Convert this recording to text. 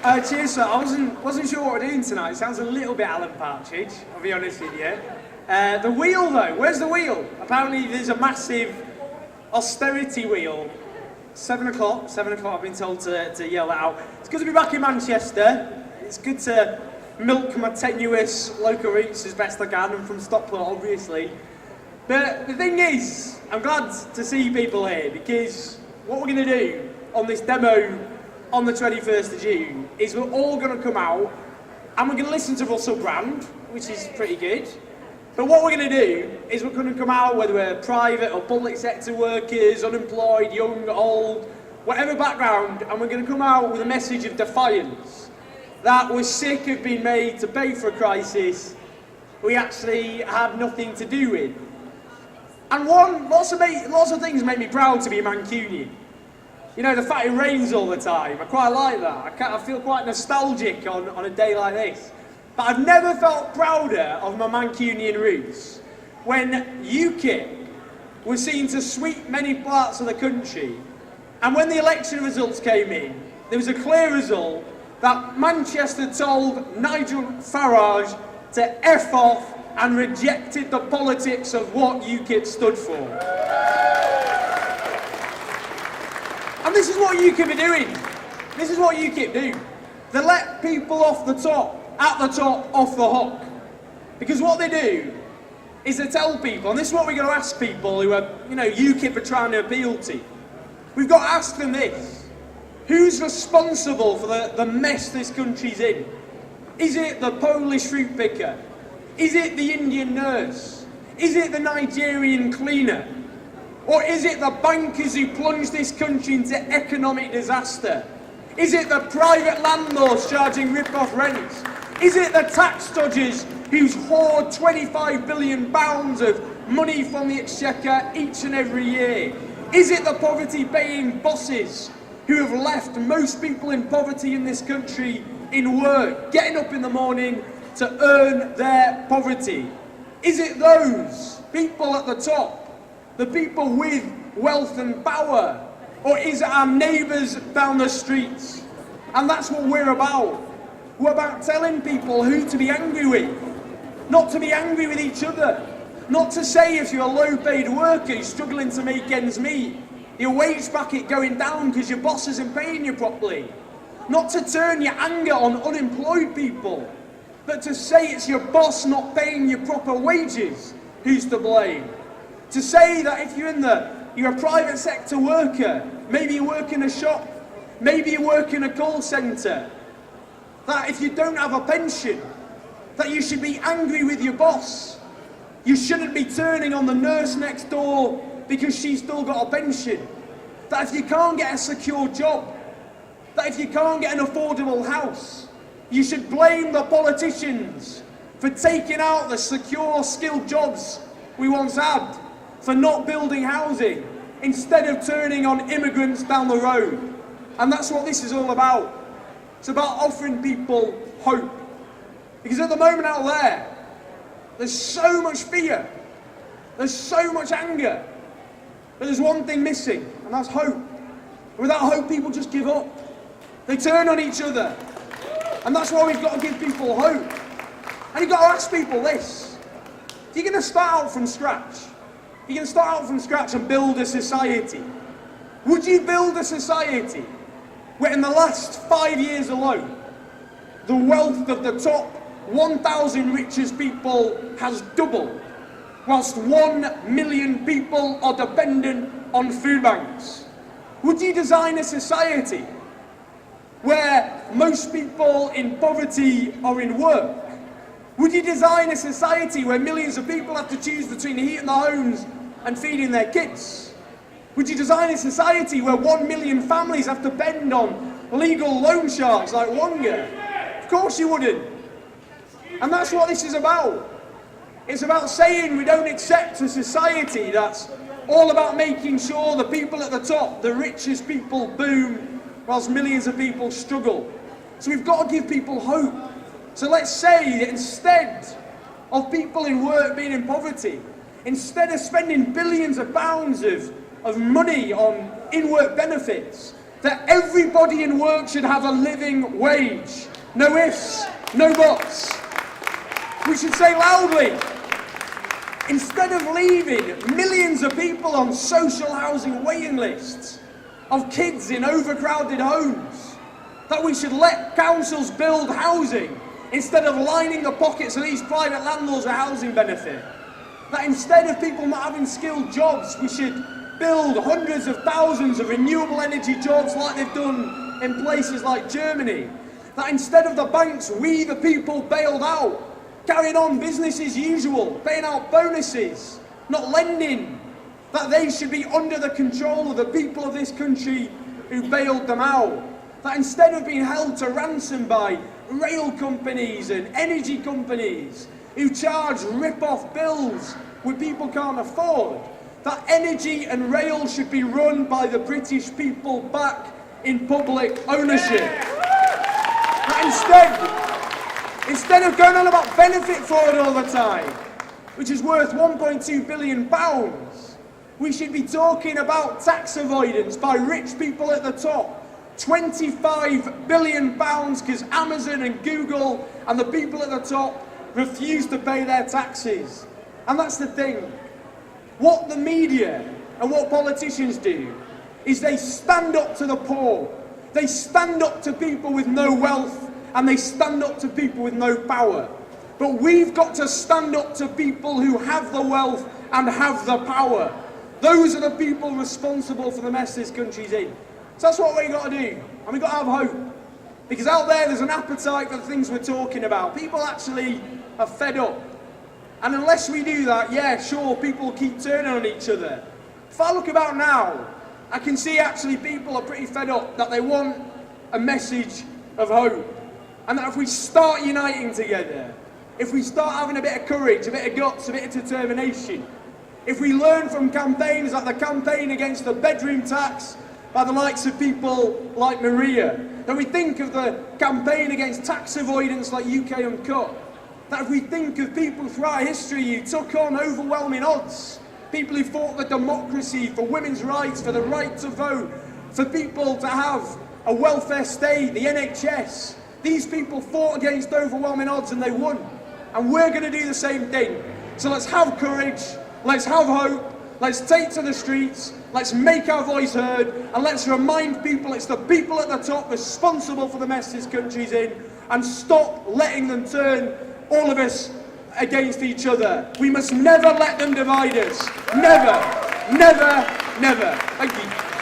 Cheers, sir. I wasn't sure what we're doing tonight. It sounds a little bit Alan Partridge, I'll be honest with you. The wheel, though. Where's the wheel? Apparently there's a massive austerity wheel. 7 o'clock. 7 o'clock, I've been told to yell that out. It's good to be back in Manchester. It's good to milk my tenuous local roots as best I can. I'm from Stockport, obviously. But the thing is, I'm glad to see people here, because what we're going to do on this demo on the 21st of June is we're all going to come out and we're going to listen to Russell Brand, which is pretty good. But what we're going to do is we're going to come out, whether we're private or public sector workers, unemployed, young, old, whatever background, and we're going to come out with a message of defiance. That we're sick of being made to pay for a crisis we actually have nothing to do with. And lots of things make me proud to be a Mancunian. You know, the fact it rains all the time, I quite like that. I feel quite nostalgic on a day like this. But I've never felt prouder of my Mancunian roots when UKIP was seen to sweep many parts of the country, and when the election results came in, there was a clear result that Manchester told Nigel Farage to F off and rejected the politics of what UKIP stood for. And this is what UKIP are doing. This is what UKIP do. They let people off the top, at the top, off the hook. Because what they do is they tell people, and this is what we're going to ask people who are, UKIP are trying to appeal to. We've got to ask them this. Who's responsible for the mess this country's in? Is it the Polish fruit picker? Is it the Indian nurse? Is it the Nigerian cleaner? Or is it the bankers who plunged this country into economic disaster? Is it the private landlords charging rip-off rents? Is it the tax dodgers who's hoard £25 billion of money from the Exchequer each and every year? Is it the poverty-paying bosses who have left most people in poverty in this country in work, getting up in the morning to earn their poverty? Is it those people at the top? The people with wealth and power? Or is it our neighbours down the streets? And that's what we're about. We're about telling people who to be angry with. Not to be angry with each other. Not to say if you're a low-paid worker who's struggling to make ends meet, your wage bracket going down because your boss isn't paying you properly. Not to turn your anger on unemployed people, but to say it's your boss not paying you proper wages who's to blame. To say that if you're a private sector worker, maybe you work in a shop, maybe you work in a call centre, that if you don't have a pension, that you should be angry with your boss. You shouldn't be turning on the nurse next door because she's still got a pension. That if you can't get a secure job, that if you can't get an affordable house, you should blame the politicians for taking out the secure, skilled jobs we once had, for not building housing, instead of turning on immigrants down the road. And that's what this is all about. It's about offering people hope. Because at the moment out there's so much fear, there's so much anger, but there's one thing missing, and that's hope. And without hope, people just give up. They turn on each other. And that's why we've got to give people hope. And you've got to ask people this. If you're going to start out from scratch, you can start out from scratch and build a society. Would you build a society where in the last 5 years alone, the wealth of the top 1,000 richest people has doubled, whilst 1 million people are dependent on food banks? Would you design a society where most people in poverty are in work? Would you design a society where millions of people have to choose between heating their homes and feeding their kids? Would you design a society where 1 million families have to depend on legal loan sharks like Wonga? Of course you wouldn't. And that's what this is about. It's about saying we don't accept a society that's all about making sure the people at the top, the richest people, boom, whilst millions of people struggle. So we've got to give people hope. So let's say that instead of people in work being in poverty, instead of spending billions of pounds of money on in-work benefits, that everybody in work should have a living wage. No ifs, no buts. We should say loudly, instead of leaving millions of people on social housing waiting lists, of kids in overcrowded homes, that we should let councils build housing instead of lining the pockets of these private landlords with housing benefit. That instead of people not having skilled jobs, we should build hundreds of thousands of renewable energy jobs like they've done in places like Germany. That instead of the banks, we the people bailed out, carrying on business as usual, paying out bonuses, not lending, that they should be under the control of the people of this country who bailed them out. That instead of being held to ransom by rail companies and energy companies who charge rip-off bills which people can't afford, that energy and rail should be run by the British people back in public ownership. That instead of going on about benefit fraud all the time, which is worth £1.2 billion, we should be talking about tax avoidance by rich people at the top. £25 billion because Amazon and Google and the people at the top refuse to pay their taxes. And that's the thing. What the media and what politicians do is they stand up to the poor. They stand up to people with no wealth, and they stand up to people with no power. But we've got to stand up to people who have the wealth and have the power. Those are the people responsible for the mess this country's in. So that's what we've got to do, and we've got to have hope. Because out there's an appetite for the things we're talking about. People actually are fed up. And unless we do that, yeah, sure, people keep turning on each other. If I look about now, I can see actually people are pretty fed up, that they want a message of hope. And that if we start uniting together, if we start having a bit of courage, a bit of guts, a bit of determination, if we learn from campaigns like the campaign against the bedroom tax by the likes of people like Maria, that we think of the campaign against tax avoidance like UK Uncut, that if we think of people throughout history who took on overwhelming odds, people who fought for democracy, for women's rights, for the right to vote, for people to have a welfare state, the NHS, these people fought against overwhelming odds and they won. And we're going to do the same thing. So let's have courage, let's have hope, let's take to the streets, let's make our voice heard, and let's remind people it's the people at the top responsible for the mess this country's in, and stop letting them turn all of us against each other. We must never let them divide us. Never, never, never. Thank you.